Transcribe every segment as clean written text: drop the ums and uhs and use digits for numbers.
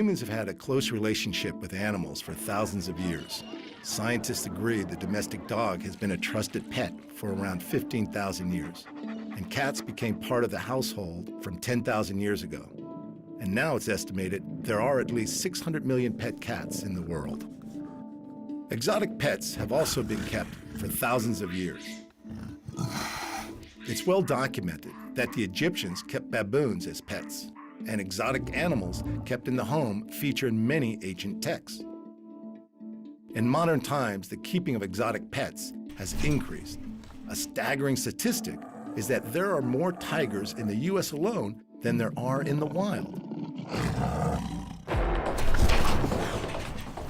Humans have had a close relationship with animals for thousands of years. Scientists agree the domestic dog has been a trusted pet for around 15,000 years. And cats became part of the household from 10,000 years ago. And now it's estimated there are at least 600 million pet cats in the world. Exotic pets have also been kept for thousands of years. It's well documented that the Egyptians kept baboons as pets, and exotic animals kept in the home feature in many ancient texts. In modern times, the keeping of exotic pets has increased. A staggering statistic is that there are more tigers in the US alone than there are in the wild.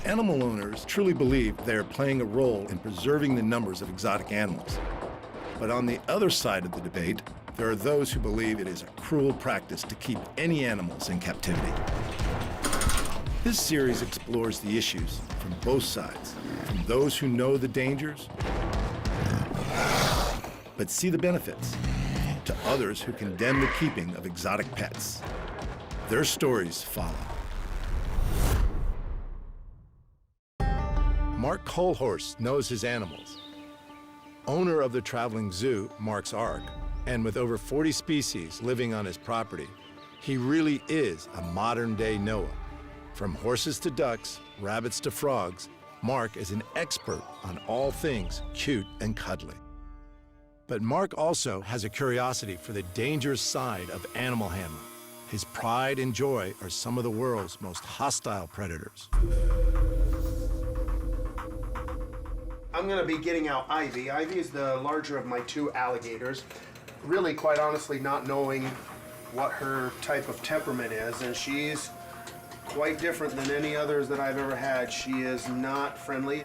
Animal owners truly believe they are playing a role in preserving the numbers of exotic animals. But on the other side of the debate, there are those who believe it is a cruel practice to keep any animals in captivity. This series explores the issues from both sides, from those who know the dangers, but see the benefits, to others who condemn the keeping of exotic pets. Their stories follow. Mark Kohlhorst knows his animals. Owner of the traveling zoo, Mark's Ark, and with over 40 species living on his property, he really is a modern-day Noah. From horses to ducks, rabbits to frogs, Mark is an expert on all things cute and cuddly. But Mark also has a curiosity for the dangerous side of animal handling. His pride and joy are some of the world's most hostile predators. I'm gonna be getting out Ivy. Ivy is the larger of my two alligators. Really, quite honestly, not knowing what her type of temperament is, and she's quite different than any others that I've ever had. She is not friendly.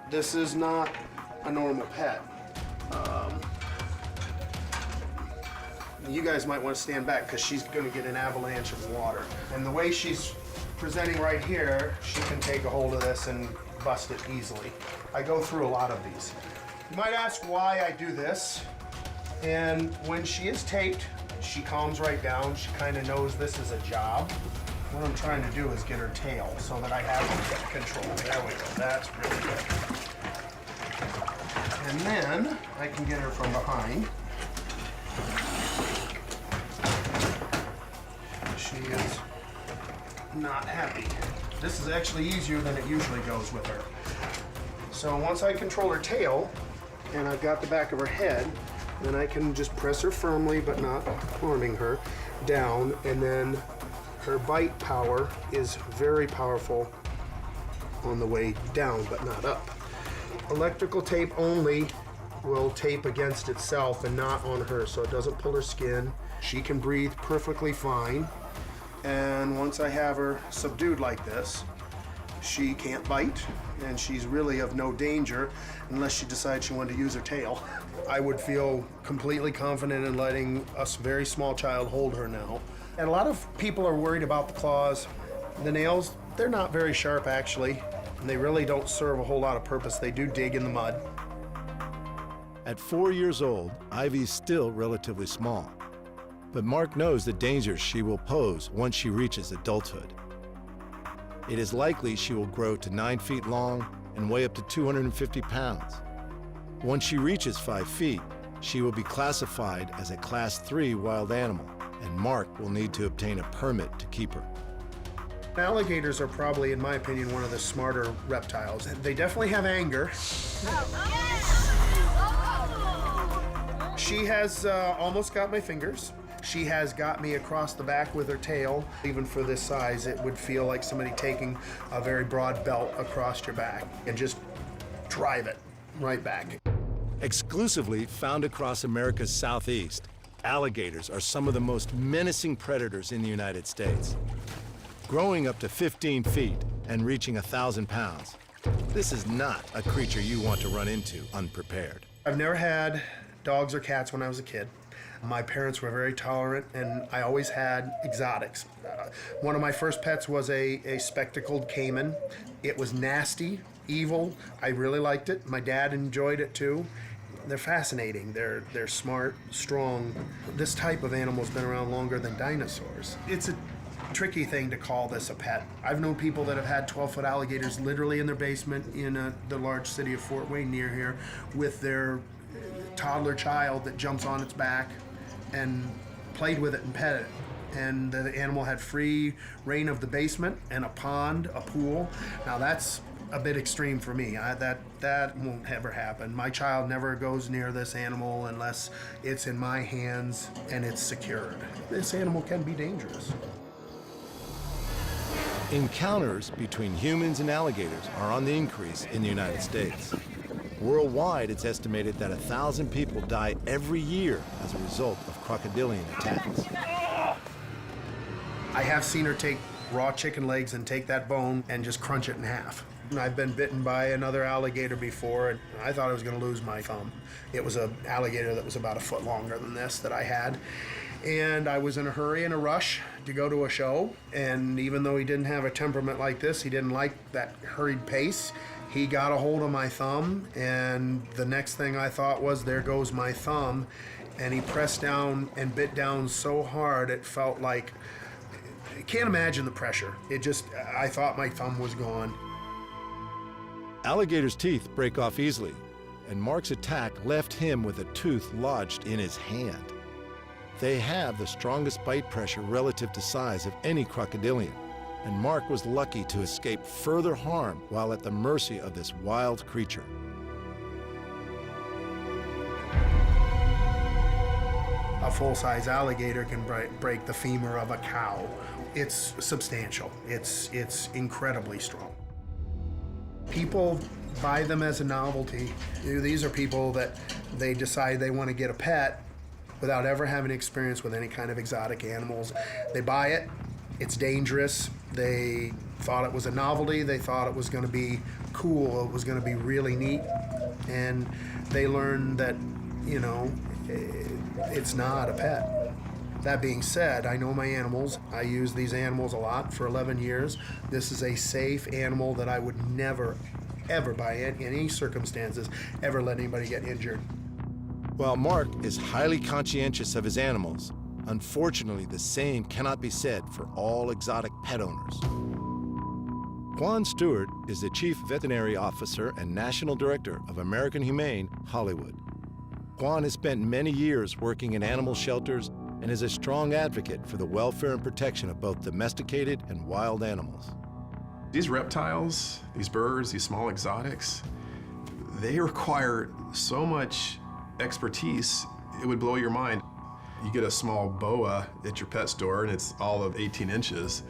This is not a normal pet. You guys might want to stand back because she's going to get an avalanche of water. And the way she's presenting right here, she can take a hold of this and bust it easily. I go through a lot of these. You might ask why I do this. And when she is taped, she calms right down. She kind of knows this is a job. What I'm trying to do is get her tail so that I have control. There we go. That's really good. And then I can get her from behind. She is not happy. This is actually easier than it usually goes with her. So once I control her tail and I've got the back of her head, then I can just press her firmly but not harming her down, and then her bite power is very powerful on the way down but not up. Electrical tape only will tape against itself and not on her, so it doesn't pull her skin. She can breathe perfectly fine. And once I have her subdued like this, she can't bite, and she's really of no danger unless she decides she wanted to use her tail. I would feel completely confident in letting a very small child hold her now. And a lot of people are worried about the claws. The nails, they're not very sharp actually, and they really don't serve a whole lot of purpose. They do dig in the mud. At 4 years old, Ivy's still relatively small. But Mark knows the dangers she will pose once she reaches adulthood. It is likely she will grow to 9 feet long and weigh up to 250 pounds. Once she reaches 5 feet, she will be classified as a Class 3 wild animal, and Mark will need to obtain a permit to keep her. Alligators are probably, in my opinion, one of the smarter reptiles. They definitely have anger. She has almost got my fingers. She has got me across the back with her tail. Even for this size, it would feel like somebody taking a very broad belt across your back and just drive it right back. Exclusively found across America's southeast, alligators are some of the most menacing predators in the United States. Growing up to 15 feet and reaching 1,000 pounds, this is not a creature you want to run into unprepared. I've never had dogs or cats when I was a kid. My parents were very tolerant, and I always had exotics. One of my first pets was a spectacled caiman. It was nasty, evil. I really liked it. My dad enjoyed it too. They're fascinating. They're smart, strong. This type of animal's been around longer than dinosaurs. It's a tricky thing to call this a pet. I've known people that have had 12-foot alligators literally in their basement in the large city of Fort Wayne near here with their toddler child that jumps on its back and played with it and pet it. And the animal had free reign of the basement and a pond, a pool. Now that's a bit extreme for me. That won't ever happen. My child never goes near this animal unless it's in my hands and it's secured. This animal can be dangerous. Encounters between humans and alligators are on the increase in the United States. Worldwide, it's estimated that 1,000 people die every year as a result of crocodilian attacks. I have seen her take raw chicken legs and take that bone and just crunch it in half. And I've been bitten by another alligator before, and I thought I was going to lose my thumb. It was an alligator that was about a foot longer than this that I had. And I was in a hurry and a rush to go to a show, and even though he didn't have a temperament like this, he didn't like that hurried pace. He got a hold of my thumb, and the next thing I thought was, there goes my thumb. And he pressed down and bit down so hard it felt like, I can't imagine the pressure. I thought my thumb was gone. Alligators' teeth break off easily, and Mark's attack left him with a tooth lodged in his hand. They have the strongest bite pressure relative to size of any crocodilian, and Mark was lucky to escape further harm while at the mercy of this wild creature. A full-size alligator can break the femur of a cow. It's substantial. It's incredibly strong. People buy them as a novelty. These are people that they decide they want to get a pet without ever having experience with any kind of exotic animals. They buy it, it's dangerous. They thought it was a novelty. They thought it was going to be cool. It was going to be really neat. And they learn that, it's not a pet. That being said, I know my animals. I use these animals a lot for 11 years. This is a safe animal that I would never, ever, by any circumstances, ever let anybody get injured. While Mark is highly conscientious of his animals, unfortunately, the same cannot be said for all exotic pet owners. Juan Stewart is the Chief Veterinary Officer and National Director of American Humane Hollywood. Juan has spent many years working in animal shelters and is a strong advocate for the welfare and protection of both domesticated and wild animals. These reptiles, these birds, these small exotics, they require so much expertise, it would blow your mind. You get a small boa at your pet store and it's all of 18 inches.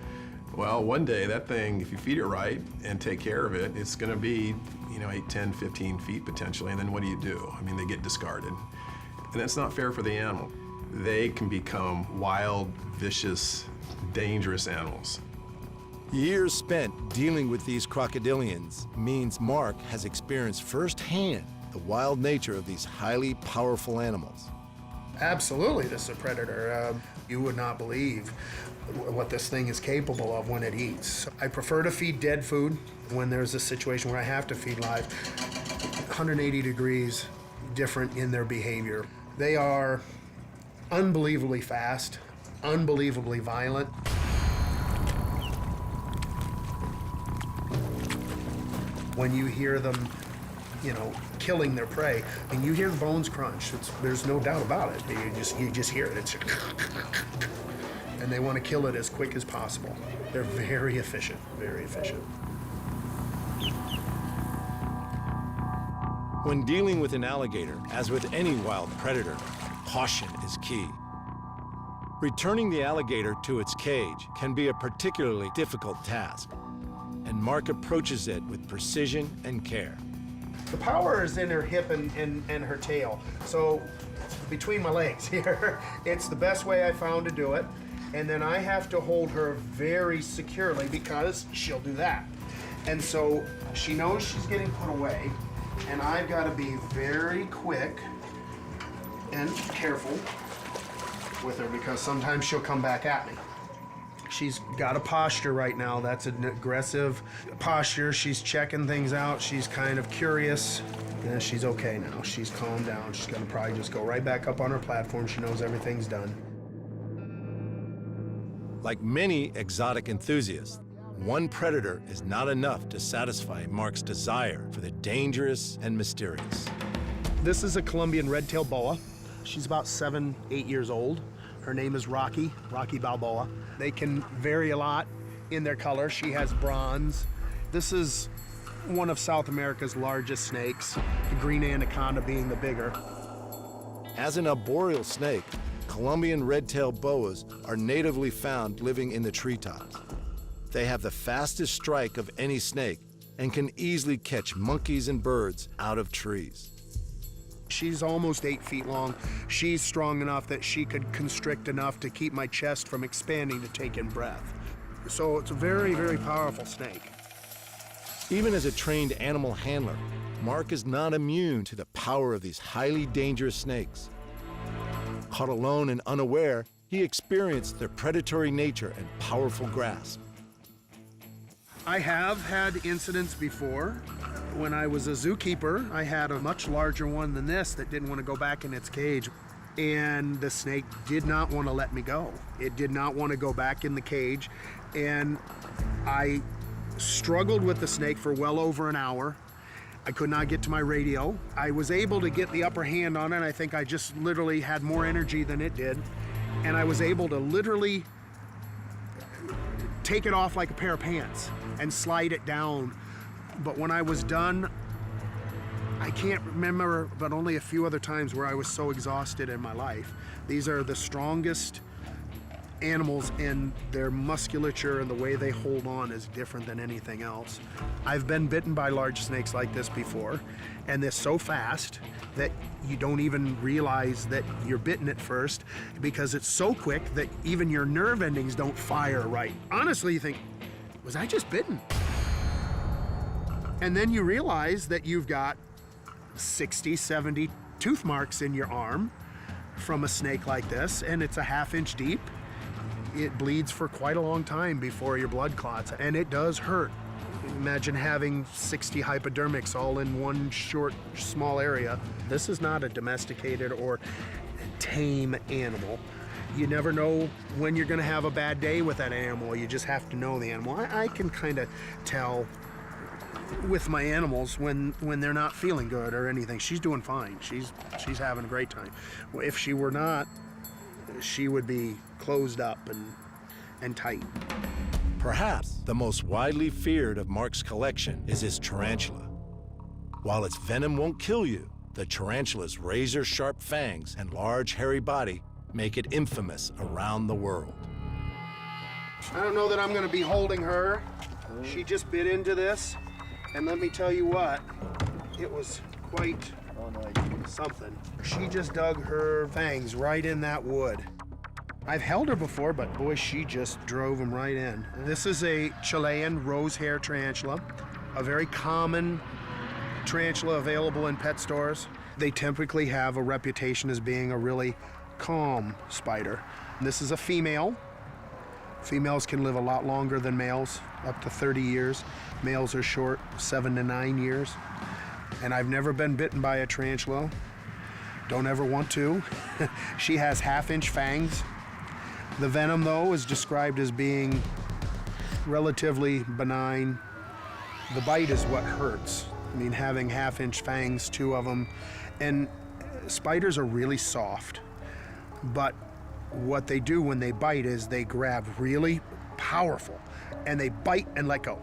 Well, one day that thing, if you feed it right and take care of it, it's gonna be 8, 10, 15 feet potentially, and then what do? I mean, they get discarded. And that's not fair for the animal. They can become wild, vicious, dangerous animals. Years spent dealing with these crocodilians means Mark has experienced firsthand the wild nature of these highly powerful animals. Absolutely, this is a predator. You would not believe what this thing is capable of when it eats. I prefer to feed dead food when there's a situation where I have to feed live. 180 degrees different in their behavior. They are unbelievably fast, unbelievably violent. When you hear them, killing their prey, and you hear the bones crunch, there's no doubt about it. You just hear it. It's and they want to kill it as quick as possible. They're very efficient, very efficient. When dealing with an alligator, as with any wild predator, caution is key. Returning the alligator to its cage can be a particularly difficult task, and Mark approaches it with precision and care. The power is in her hip and her tail. So between my legs here, it's the best way I found to do it. And then I have to hold her very securely because she'll do that. And so she knows she's getting put away, and I've got to be very quick and careful with her because sometimes she'll come back at me. She's got a posture right now. That's an aggressive posture. She's checking things out. She's kind of curious. And she's okay now. She's calmed down. She's gonna probably just go right back up on her platform. She knows everything's done. Like many exotic enthusiasts, one predator is not enough to satisfy Mark's desire for the dangerous and mysterious. This is a Colombian red-tailed boa. She's about 7, 8 years old. Her name is Rocky Balboa. They can vary a lot in their color. She has bronze. This is one of South America's largest snakes, the green anaconda being the bigger. As an arboreal snake, Colombian red-tailed boas are natively found living in the treetops. They have the fastest strike of any snake and can easily catch monkeys and birds out of trees. She's almost 8 feet long. She's strong enough that she could constrict enough to keep my chest from expanding to take in breath. So it's a very, very powerful snake. Even as a trained animal handler, Mark is not immune to the power of these highly dangerous snakes. Caught alone and unaware, he experienced their predatory nature and powerful grasp. I have had incidents before. When I was a zookeeper, I had a much larger one than this that didn't want to go back in its cage. And the snake did not want to let me go. It did not want to go back in the cage. And I struggled with the snake for well over an hour. I could not get to my radio. I was able to get the upper hand on it. I think I just literally had more energy than it did. And I was able to literally take it off like a pair of pants and slide it down. But when I was done, I can't remember, but only a few other times where I was so exhausted in my life. These are the strongest animals, and their musculature and the way they hold on is different than anything else. I've been bitten by large snakes like this before, and they're so fast that you don't even realize that you're bitten at first because it's so quick that even your nerve endings don't fire right. Honestly, you think, was I just bitten? And then you realize that you've got 60, 70 tooth marks in your arm from a snake like this, and it's a ½ inch deep. It bleeds for quite a long time before your blood clots, and it does hurt. Imagine having 60 hypodermics all in one short, small area. This is not a domesticated or tame animal. You never know when you're gonna have a bad day with that animal. You just have to know the animal. I can kind of tell with my animals when they're not feeling good or anything. She's doing fine. She's having a great time. If she were not, she would be closed up and tight. Perhaps the most widely feared of Mark's collection is his tarantula. While its venom won't kill you, the tarantula's razor-sharp fangs and large hairy body make it infamous around the world. I don't know that I'm gonna be holding her. She just bit into this, and let me tell you what, it was quite something. She just dug her fangs right in that wood. I've held her before, but boy, she just drove them right in. This is a Chilean rose hair tarantula, a very common tarantula available in pet stores. They typically have a reputation as being a really calm spider. This is a female. Females can live a lot longer than males, up to 30 years. Males are short, 7 to 9 years. And I've never been bitten by a tarantula. Don't ever want to. She has ½ inch fangs. The venom, though, is described as being relatively benign. The bite is what hurts. I mean, having ½ inch fangs, 2 of them. And spiders are really soft. But what they do when they bite is they grab really powerful, and they bite and let go.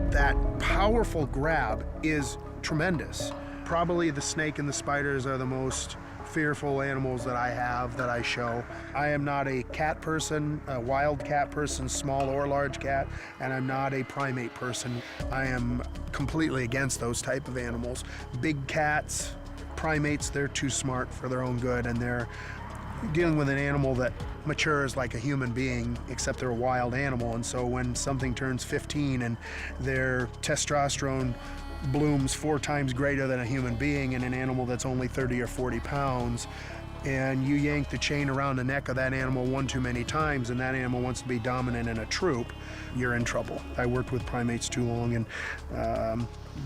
That powerful grab is tremendous. Probably the snake and the spiders are the most fearful animals that I have, that I show. I am not a cat person, a wild cat person, small or large cat, and I'm not a primate person. I am completely against those type of animals. Big cats, primates, they're too smart for their own good, and they're dealing with an animal that matures like a human being, except they're a wild animal. And so when something turns 15 and their testosterone blooms 4 times greater than a human being in an animal that's only 30 or 40 pounds, and you yank the chain around the neck of that animal one too many times and that animal wants to be dominant in a troop, you're in trouble. I worked with primates too long, and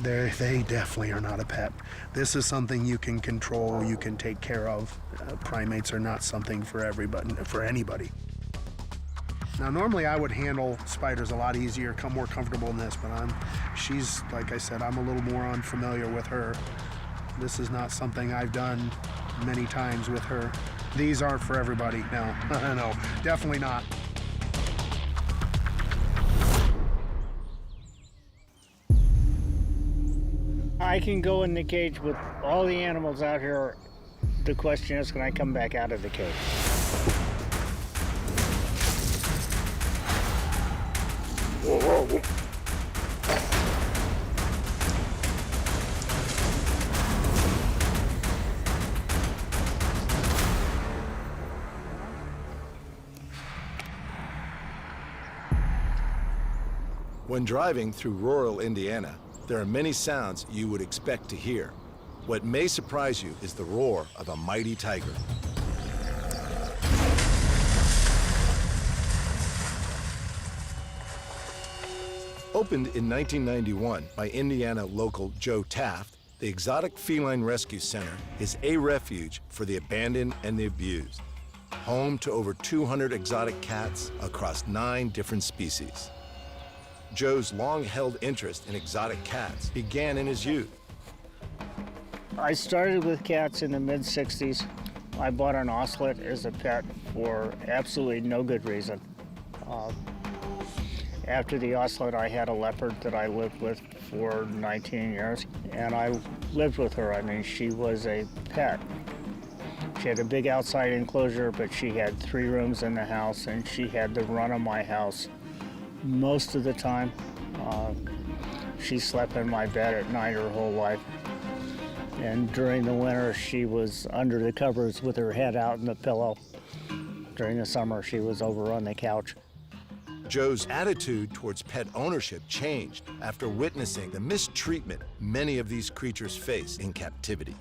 they definitely are not a pet. This is something you can control, you can take care of. Primates are not something for everybody, for anybody. Now, normally I would handle spiders a lot easier, more comfortable in this, but she's, like I said, I'm a little more unfamiliar with her. This is not something I've done many times with her. These aren't for everybody, no, no, definitely not. I can go in the cage with all the animals out here. The question is, can I come back out of the cage? When driving through rural Indiana, there are many sounds you would expect to hear. What may surprise you is the roar of a mighty tiger. Opened in 1991 by Indiana local Joe Taft, the Exotic Feline Rescue Center is a refuge for the abandoned and the abused. Home to over 200 exotic cats across 9 different species. Joe's long-held interest in exotic cats began in his youth. I started with cats in the mid-'60s. I bought an ocelot as a pet for absolutely no good reason. After the ocelot, I had a leopard that I lived with for 19 years, and I lived with her. I mean, she was a pet. She had a big outside enclosure, but she had 3 rooms in the house, and she had the run of my house most of the time. She slept in my bed at night her whole life. And during the winter, she was under the covers with her head out in the pillow. During the summer, she was over on the couch. Joe's attitude towards pet ownership changed after witnessing the mistreatment many of these creatures face in captivity.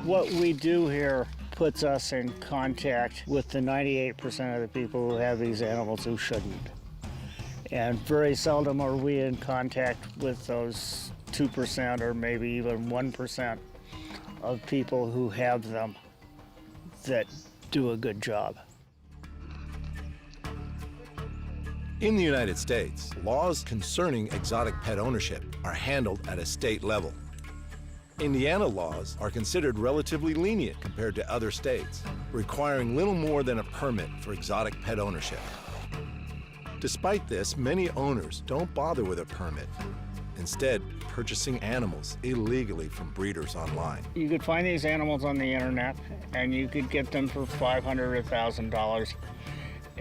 What we do here puts us in contact with the 98% of the people who have these animals who shouldn't. And very seldom are we in contact with those 2% or maybe even 1% of people who have them that do a good job. In the United States, laws concerning exotic pet ownership are handled at a state level. Indiana laws are considered relatively lenient compared to other states, requiring little more than a permit for exotic pet ownership. Despite this, many owners don't bother with a permit, instead purchasing animals illegally from breeders online. You could find these animals on the internet, and you could get them for $500 or $1,000.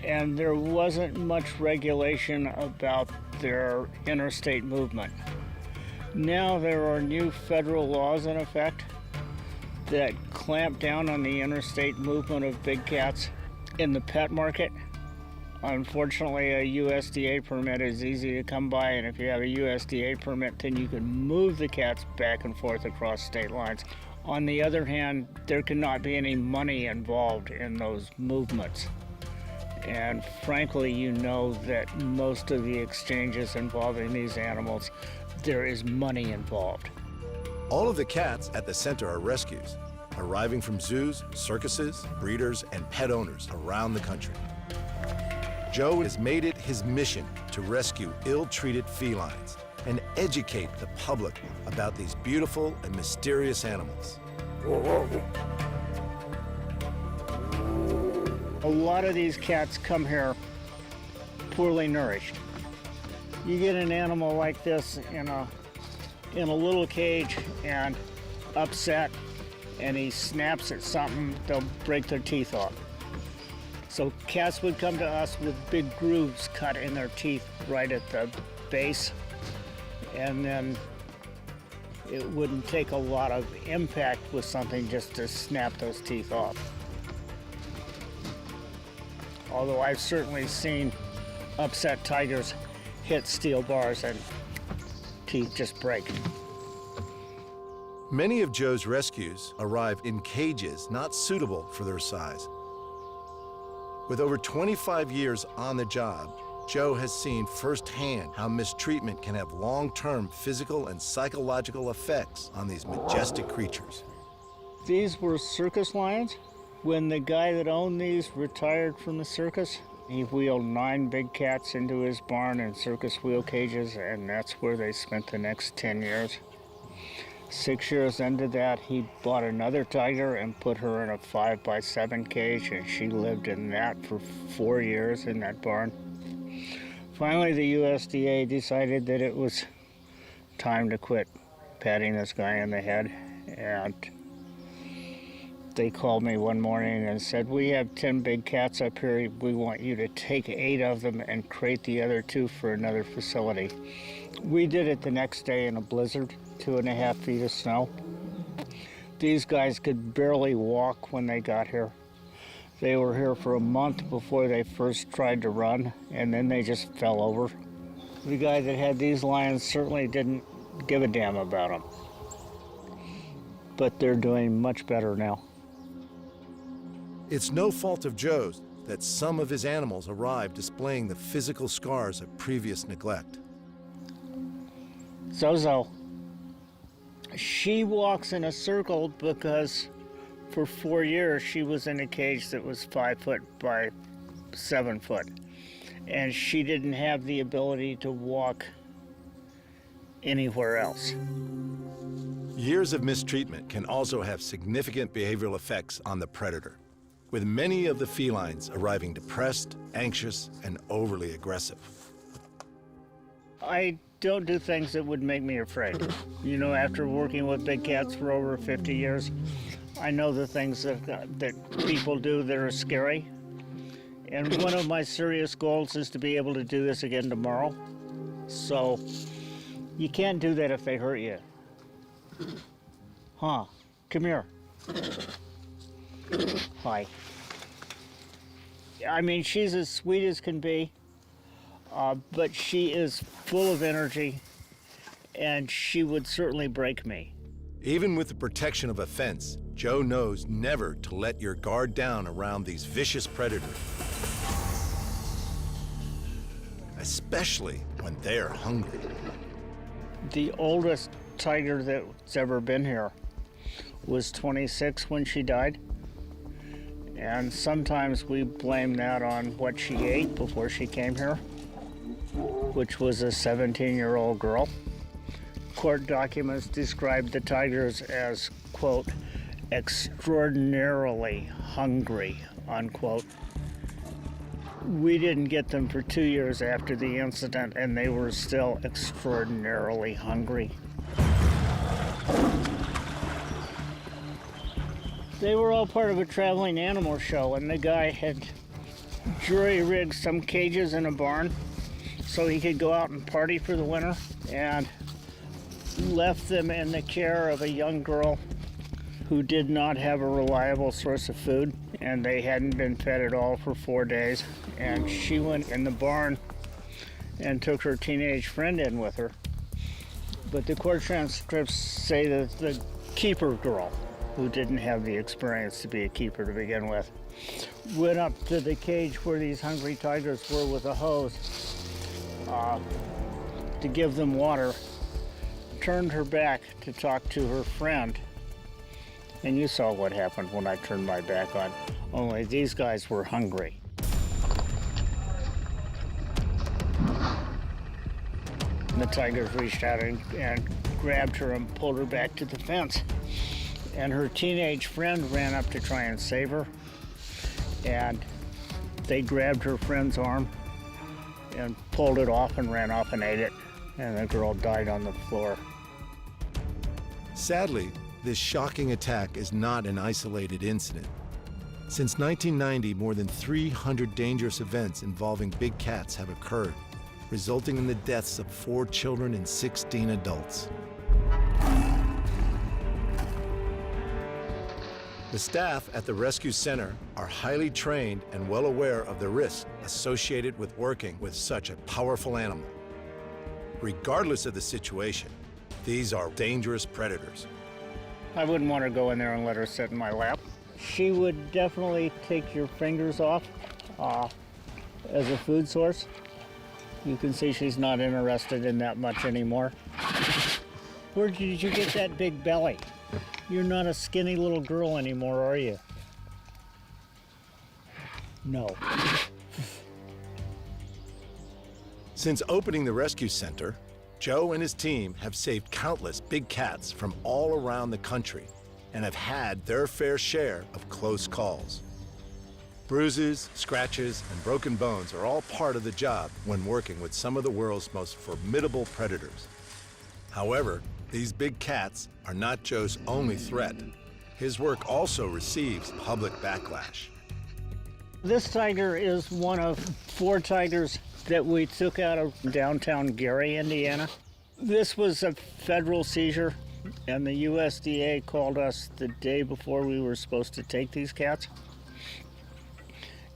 And there wasn't much regulation about their interstate movement. Now there are new federal laws in effect that clamp down on the interstate movement of big cats in the pet market. Unfortunately, a USDA permit is easy to come by, and if you have a USDA permit, then you can move the cats back and forth across state lines. On the other hand, there cannot be any money involved in those movements. And frankly, you know that most of the exchanges involving these animals, there is money involved. All of the cats at the center are rescues, arriving from zoos, circuses, breeders, and pet owners around the country. Joe has made it his mission to rescue ill-treated felines and educate the public about these beautiful and mysterious animals. A lot of these cats come here poorly nourished. You get an animal like this in a little cage and upset, and he snaps at something, they'll break their teeth off. So cats would come to us with big grooves cut in their teeth right at the base, and then it wouldn't take a lot of impact with something just to snap those teeth off. Although I've certainly seen upset tigers hit steel bars and teeth just break. Many of Joe's rescues arrive in cages not suitable for their size. With over 25 years on the job, Joe has seen firsthand how mistreatment can have long-term physical and psychological effects on these majestic creatures. These were circus lions. When the guy that owned these retired from the circus, he wheeled 9 big cats into his barn in circus wheel cages, and that's where they spent the next 10 years. 6 years into that, he bought another tiger and put her in a 5x7 cage, and she lived in that for 4 years in that barn. Finally, the USDA decided that it was time to quit patting this guy in the head, and they called me one morning and said, "We have 10 big cats up here. We want you to take 8 of them and crate the other 2 for another facility." We did it the next day in a blizzard, 2.5 feet of snow. These guys could barely walk when they got here. They were here for a month before they first tried to run, and then they just fell over. The guy that had these lions certainly didn't give a damn about them. But they're doing much better now. It's no fault of Joe's that some of his animals arrive displaying the physical scars of previous neglect. Zozo. She walks in a circle because for 4 years she was in a cage that was 5 foot by 7 foot. And she didn't have the ability to walk anywhere else. Years of mistreatment can also have significant behavioral effects on the predator, with many of the felines arriving depressed, anxious, and overly aggressive. I don't do things that would make me afraid. You know, after working with big cats for over 50 years, I know the things that people do that are scary. And one of my serious goals is to be able to do this again tomorrow. So you can't do that if they hurt you. Huh, come here. Hi. I mean, she's as sweet as can be, but she is full of energy, and she would certainly break me. Even with the protection of a fence, Joe knows never to let your guard down around these vicious predators, especially when they're hungry. The oldest tiger that's ever been here was 26 when she died. And sometimes we blame that on what she ate before she came here, which was a 17-year-old girl. Court documents described the tigers as, quote, extraordinarily hungry, unquote. We didn't get them for 2 years after the incident, and they were still extraordinarily hungry. They were all part of a traveling animal show, and the guy had jury-rigged some cages in a barn so he could go out and party for the winter, and left them in the care of a young girl who did not have a reliable source of food, and they hadn't been fed at all for 4 days. And she went in the barn and took her teenage friend in with her. But the court transcripts say that the keeper girl, who didn't have the experience to be a keeper to begin with, went up to the cage where these hungry tigers were with a hose to give them water, turned her back to talk to her friend, and you saw what happened when I turned my back on. Only these guys were hungry. And the tigers reached out and grabbed her and pulled her back to the fence. And her teenage friend ran up to try and save her. And they grabbed her friend's arm and pulled it off and ran off and ate it. And the girl died on the floor. Sadly, this shocking attack is not an isolated incident. Since 1990, more than 300 dangerous events involving big cats have occurred, resulting in the deaths of 4 children and 16 adults. The staff at the rescue center are highly trained and well aware of the risks associated with working with such a powerful animal. Regardless of the situation, these are dangerous predators. I wouldn't want to go in there and let her sit in my lap. She would definitely take your fingers off as a food source. You can see she's not interested in that much anymore. Where did you get that big belly? You're not a skinny little girl anymore, are you? No. Since opening the rescue center, Joe and his team have saved countless big cats from all around the country and have had their fair share of close calls. Bruises, scratches, and broken bones are all part of the job when working with some of the world's most formidable predators. However, these big cats are not Joe's only threat. His work also receives public backlash. This tiger is one of 4 tigers that we took out of downtown Gary, Indiana. This was a federal seizure, and the USDA called us the day before we were supposed to take these cats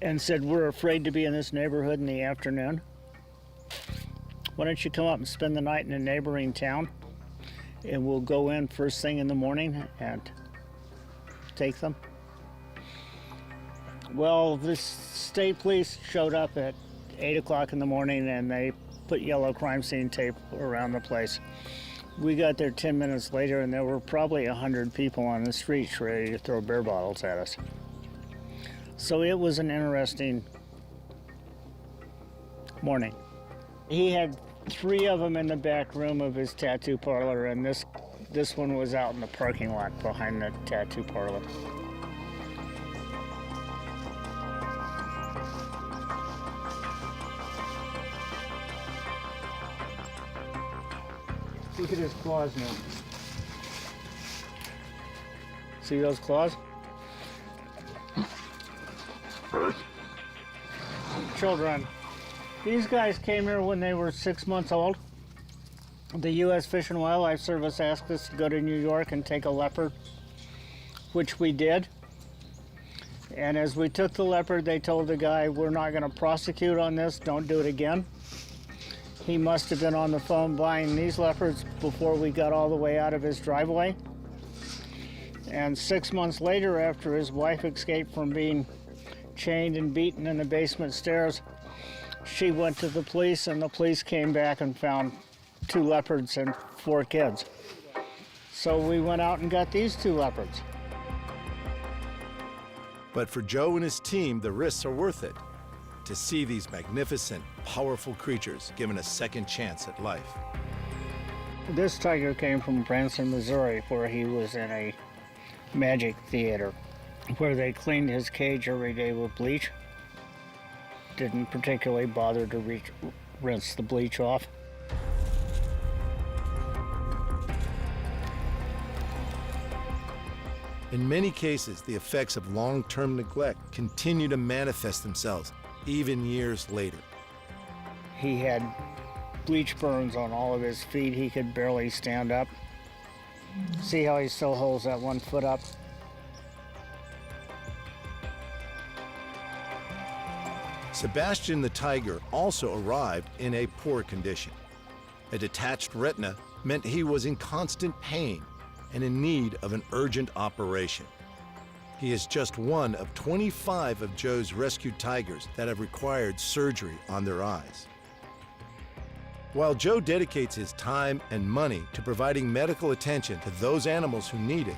and said, we're afraid to be in this neighborhood in the afternoon. Why don't you come up and spend the night in a neighboring town, and we'll go in first thing in the morning and take them. Well, the state police showed up at 8 o'clock in the morning, and they put yellow crime scene tape around the place. We got there 10 minutes later, and there were probably 100 people on the streets ready to throw beer bottles at us. So it was an interesting morning. He had 3 of them in the back room of his tattoo parlor, and this one was out in the parking lot behind the tattoo parlor. Look at his claws now. See those claws? Children. These guys came here when they were 6 months old. The U.S. Fish and Wildlife Service asked us to go to New York and take a leopard, which we did. And as we took the leopard, they told the guy, we're not going to prosecute on this, don't do it again. He must have been on the phone buying these leopards before we got all the way out of his driveway. And 6 months later, after his wife escaped from being chained and beaten in the basement stairs, she went to the police, and the police came back and found 2 leopards and 4 kids. So we went out and got these 2 leopards. But for Joe and his team, the risks are worth it to see these magnificent, powerful creatures given a second chance at life. This tiger came from Branson, Missouri, where he was in a magic theater, where they cleaned his cage every day with bleach. Didn't particularly bother to rinse the bleach off. In many cases, the effects of long-term neglect continue to manifest themselves even years later. He had bleach burns on all of his feet. He could barely stand up. See how he still holds that 1 foot up? Sebastian the tiger also arrived in a poor condition. A detached retina meant he was in constant pain and in need of an urgent operation. He is just one of 25 of Joe's rescued tigers that have required surgery on their eyes. While Joe dedicates his time and money to providing medical attention to those animals who need it,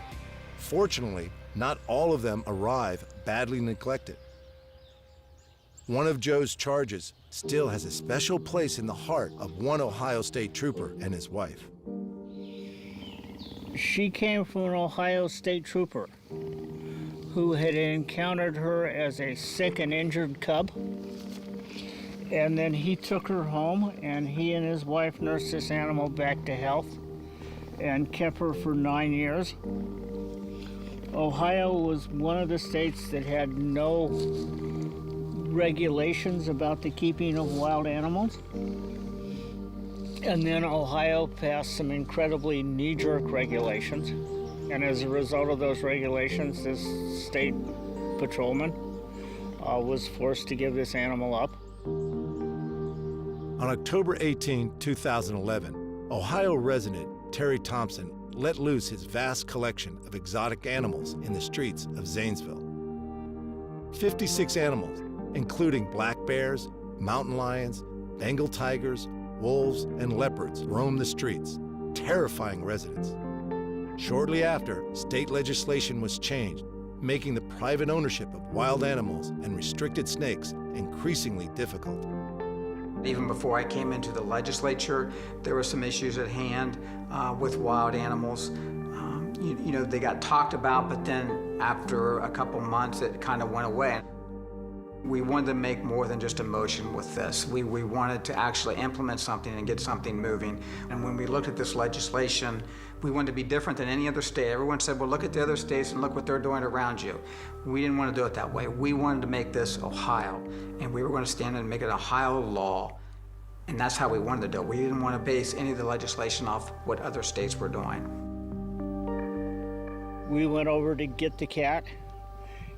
fortunately, not all of them arrive badly neglected. One of Joe's charges still has a special place in the heart of one Ohio State trooper and his wife. She came from an Ohio State trooper who had encountered her as a sick and injured cub. And then he took her home, and he and his wife nursed this animal back to health and kept her for 9 years. Ohio was one of the states that had no regulations about the keeping of wild animals. And then Ohio passed some incredibly knee-jerk regulations. And as a result of those regulations, this state patrolman was forced to give this animal up. On October 18, 2011, Ohio resident Terry Thompson let loose his vast collection of exotic animals in the streets of Zanesville. 56 animals, including black bears, mountain lions, Bengal tigers, wolves, and leopards, roam the streets, terrifying residents. Shortly after, state legislation was changed, making the private ownership of wild animals and restricted snakes increasingly difficult. Even before I came into the legislature, there were some issues at hand with wild animals. You know, they got talked about, but then after a couple months, it kind of went away. We wanted to make more than just a motion with this. We wanted to actually implement something and get something moving. And when we looked at this legislation, we wanted to be different than any other state. Everyone said, well, look at the other states and look what they're doing around you. We didn't want to do it that way. We wanted to make this Ohio, and we were going to stand and make it Ohio law. And that's how we wanted to do it. We didn't want to base any of the legislation off what other states were doing. We went over to get the cat.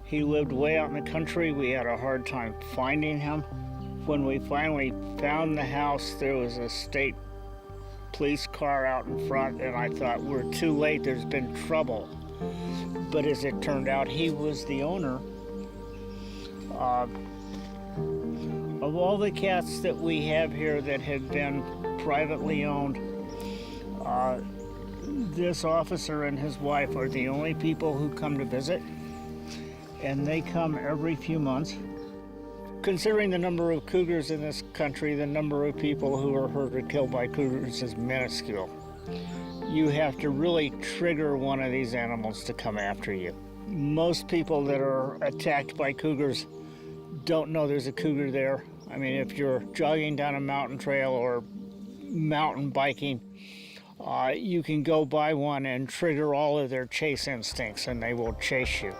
He lived way out in the country. We had a hard time finding him. When we finally found the house, there was a state police car out in front, and I thought, we're too late, there's been trouble. But as it turned out, he was the owner. Of all the cats that we have here that had been privately owned, this officer and his wife are the only people who come to visit, and they come every few months. Considering the number of cougars in this country, the number of people who are hurt or killed by cougars is minuscule. You have to really trigger one of these animals to come after you. Most people that are attacked by cougars don't know there's a cougar there. I mean, if you're jogging down a mountain trail or mountain biking, you can go by one and trigger all of their chase instincts, and they will chase you.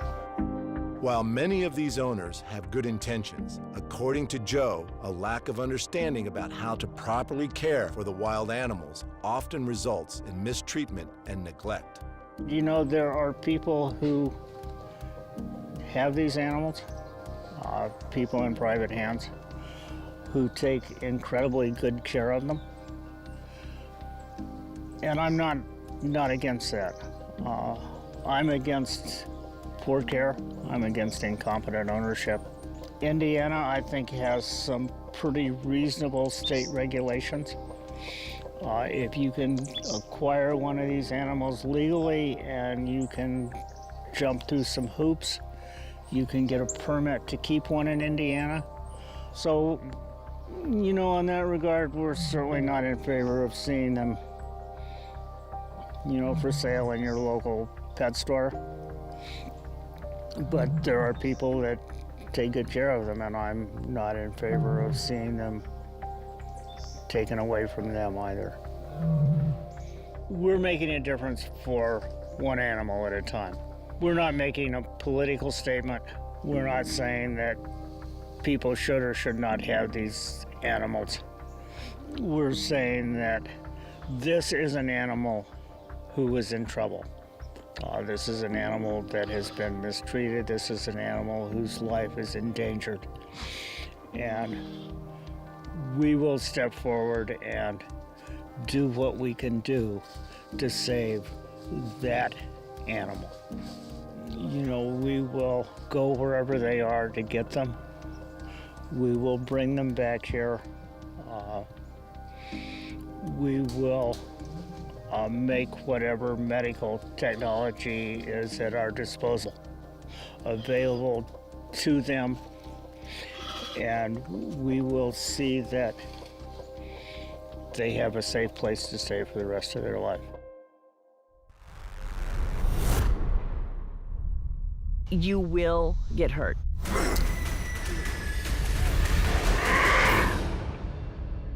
While many of these owners have good intentions, according to Joe, a lack of understanding about how to properly care for the wild animals often results in mistreatment and neglect. You know, there are people who have these animals, people in private hands, who take incredibly good care of them. And I'm not against that. I'm against poor care. I'm against incompetent ownership. Indiana, I think, has some pretty reasonable state regulations. If you can acquire one of these animals legally and you can jump through some hoops, you can get a permit to keep one in Indiana. So, you know, in that regard, we're certainly not in favor of seeing them, you know, for sale in your local pet store. But there are people that take good care of them, and I'm not in favor of seeing them taken away from them either. We're making a difference for one animal at a time. We're not making a political statement. We're not saying that people should or should not have these animals. We're saying that this is an animal who is in trouble. This is an animal that has been mistreated. This is an animal whose life is endangered. And we will step forward and do what we can do to save that animal. You know, we will go wherever they are to get them. We will bring them back here. We will make whatever medical technology is at our disposal available to them, and we will see that they have a safe place to stay for the rest of their life. You will get hurt.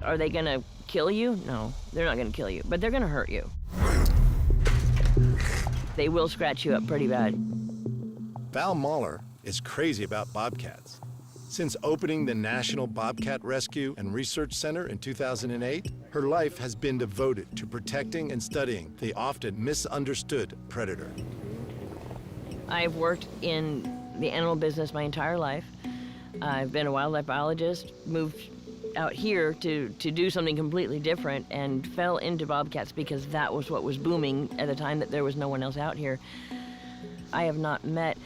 Are they gonna kill you? No, they're not gonna kill you, but they're gonna hurt you. They will scratch you up pretty bad. Val Mahler is crazy about bobcats. Since opening the National Bobcat Rescue and Research Center in 2008, her life has been devoted to protecting and studying the often misunderstood predator. I've worked in the animal business my entire life. I've been a wildlife biologist, moved out here to do something completely different and fell into bobcats because that was what was booming at the time that there was no one else out here. I have not met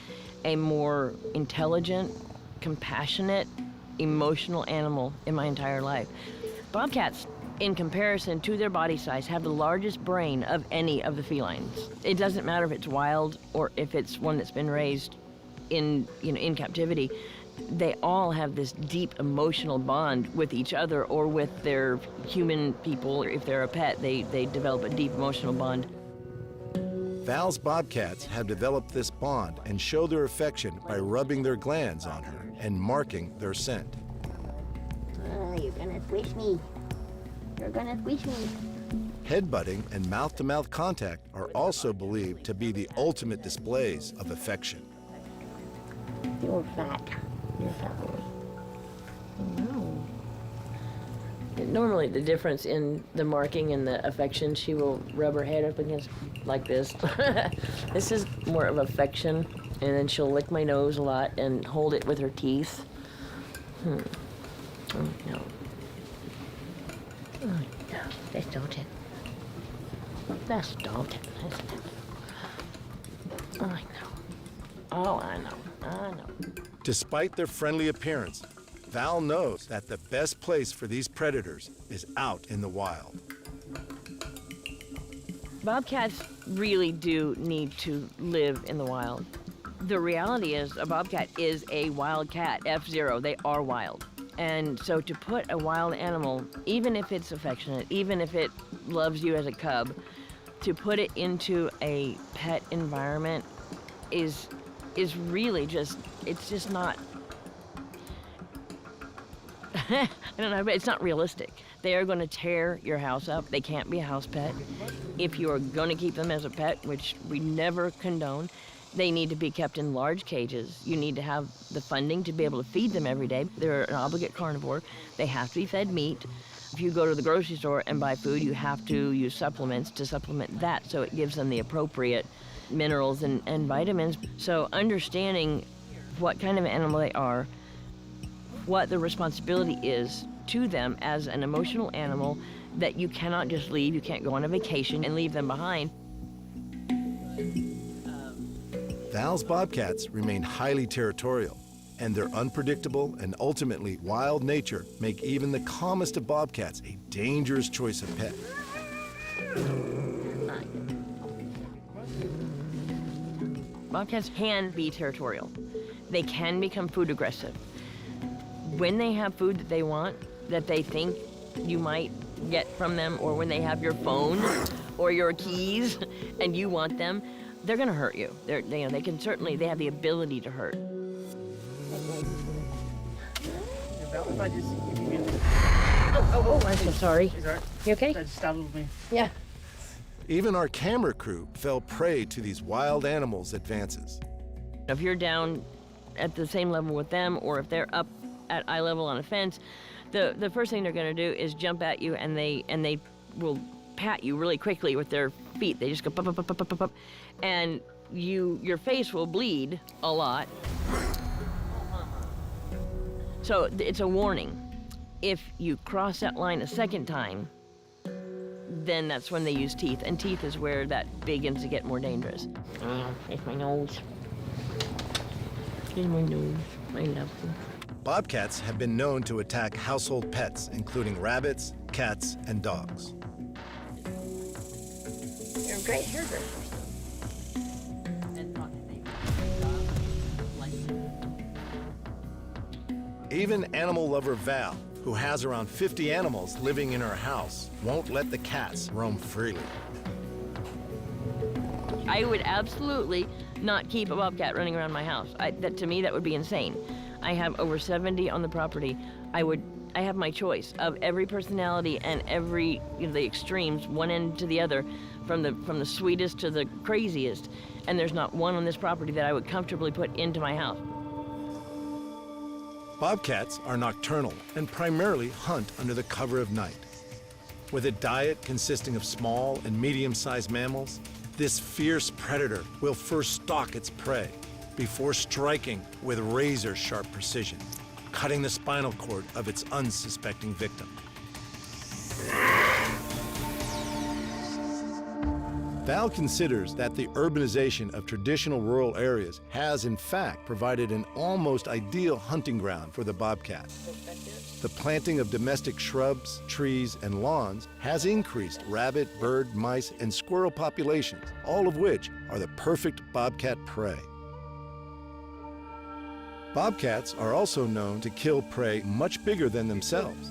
a more intelligent, compassionate, emotional animal in my entire life. Bobcats, in comparison to their body size, have the largest brain of any of the felines. It doesn't matter if it's wild or if it's one that's been raised in captivity. They all have this deep emotional bond with each other or with their human people. If they're a pet, they develop a deep emotional bond. Val's bobcats have developed this bond and show their affection by rubbing their glands on her and marking their scent. Oh, you're gonna squish me. You're gonna squish me. Headbutting and mouth-to-mouth contact are also believed to be the ultimate displays of affection. You're fat. You're fat boy. No. Normally, the difference in the marking and the affection, she will rub her head up against like this. This is more of affection, and then she'll lick my nose a lot and hold it with her teeth. Oh, no. Oh, no. That's don't it. That's don't it. I know. Oh, I know. I know. Despite their friendly appearance, Val knows that the best place for these predators is out in the wild. Bobcats really do need to live in the wild. The reality is a bobcat is a wild cat, F0, they are wild. And so to put a wild animal, even if it's affectionate, even if it loves you as a cub, to put it into a pet environment is really just, it's just not, I don't know, but it's not realistic. They are going to tear your house up. They can't be a house pet. If you are going to keep them as a pet, which we never condone, they need to be kept in large cages. You need to have the funding to be able to feed them every day. They're an obligate carnivore. They have to be fed meat. If you go to the grocery store and buy food, you have to use supplements to supplement that so it gives them the appropriate minerals and vitamins. So understanding what kind of animal they are, what the responsibility is to them as an emotional animal, that you cannot just leave, you can't go on a vacation and leave them behind. Val's bobcats remain highly territorial, and their unpredictable and ultimately wild nature make even the calmest of bobcats a dangerous choice of pet. Bobcats can be territorial. They can become food aggressive. When they have food that they want, that they think you might get from them, or when they have your phone or your keys and you want them, they're gonna hurt you. They have the ability to hurt. Oh, I'm so sorry. You okay? That startled me. Yeah. Even our camera crew fell prey to these wild animals' advances. If you're down at the same level with them, or if they're up at eye level on a fence, the first thing they're gonna do is jump at you, and they will pat you really quickly with their feet. They just go pop, pop, pop, pop, pop, pop, and your face will bleed a lot. So it's a warning. If you cross that line a second time, then that's when they use teeth, and teeth is where that begins to get more dangerous. Oh, it's my nose. Here's my nose. I love them. Bobcats have been known to attack household pets, including rabbits, cats, and dogs. You're a great hairdresser. Even animal lover Val, who has around 50 animals living in her house, won't let the cats roam freely. I would absolutely not keep a bobcat running around my house. To me, that would be insane. I have over 70 on the property. I have my choice of every personality and every, the extremes, one end to the other, from the sweetest to the craziest. And there's not one on this property that I would comfortably put into my house. Bobcats are nocturnal and primarily hunt under the cover of night. With a diet consisting of small and medium-sized mammals, this fierce predator will first stalk its prey before striking with razor-sharp precision. cutting the spinal cord of its unsuspecting victim. Val considers that the urbanization of traditional rural areas has, in fact, provided an almost ideal hunting ground for the bobcat. The planting of domestic shrubs, trees, and lawns has increased rabbit, bird, mice, and squirrel populations, all of which are the perfect bobcat prey. Bobcats are also known to kill prey much bigger than themselves,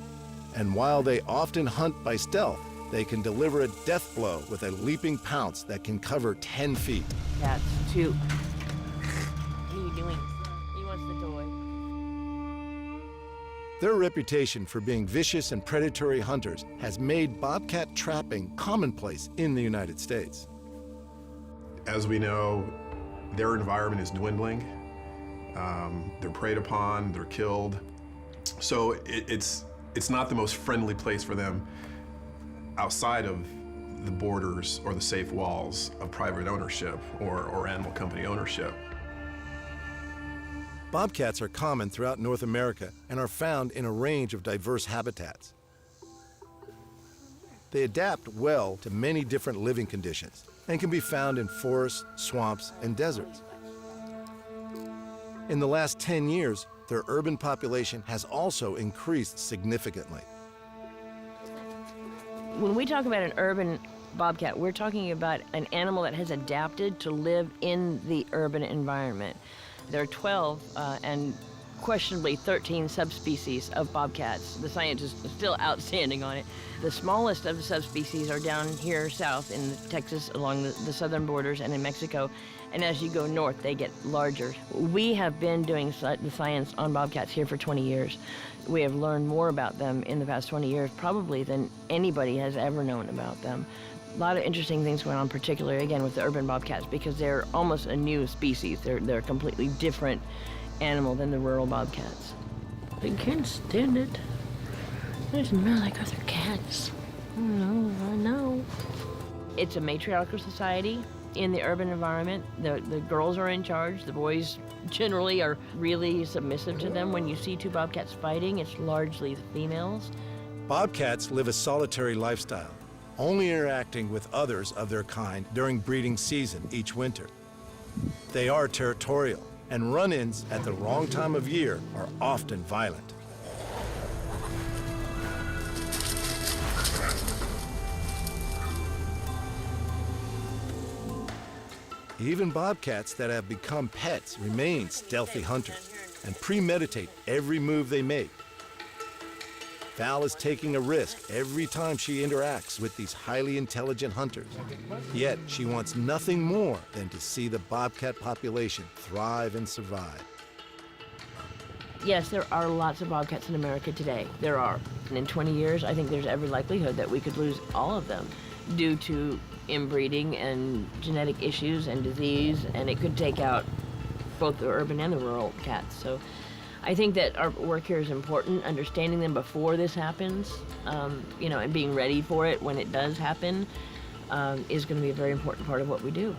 and while they often hunt by stealth, they can deliver a death blow with a leaping pounce that can cover 10 feet. Cats, too. What are you doing? He wants the toy. Their reputation for being vicious and predatory hunters has made bobcat trapping commonplace in the United States. As we know, their environment is dwindling. They're preyed upon, they're killed. So it's not the most friendly place for them outside of the borders or the safe walls of private ownership or animal company ownership. Bobcats are common throughout North America and are found in a range of diverse habitats. They adapt well to many different living conditions and can be found in forests, swamps, and deserts. In the last 10 years, their urban population has also increased significantly. When we talk about an urban bobcat, we're talking about an animal that has adapted to live in the urban environment. There are 12 and questionably 13 subspecies of bobcats. The science is still outstanding on it. The smallest of the subspecies are down here south in Texas along the southern borders and in Mexico. And as you go north, they get larger. We have been doing the science on bobcats here for 20 years. We have learned more about them in the past 20 years, probably than anybody has ever known about them. A lot of interesting things going on, particularly, again, with the urban bobcats, because they're almost a new species. They're a completely different animal than the rural bobcats. I can't stand it. They smell like other cats. I know. It's a matriarchal society in the urban environment. The girls are in charge. The boys generally are really submissive to them. When you see two bobcats fighting, it's largely the females. Bobcats live a solitary lifestyle, only interacting with others of their kind during breeding season each winter. They are territorial, and run-ins at the wrong time of year are often violent. Even bobcats that have become pets remain stealthy hunters and premeditate every move they make. Val is taking a risk every time she interacts with these highly intelligent hunters. Yet she wants nothing more than to see the bobcat population thrive and survive. Yes, there are lots of bobcats in America today. There are. And in 20 years, I think there's every likelihood that we could lose all of them due to inbreeding and genetic issues and disease, and it could take out both the urban and the rural cats. So I think that our work here is important, understanding them before this happens, and being ready for it when it does happen is going to be a very important part of what we do.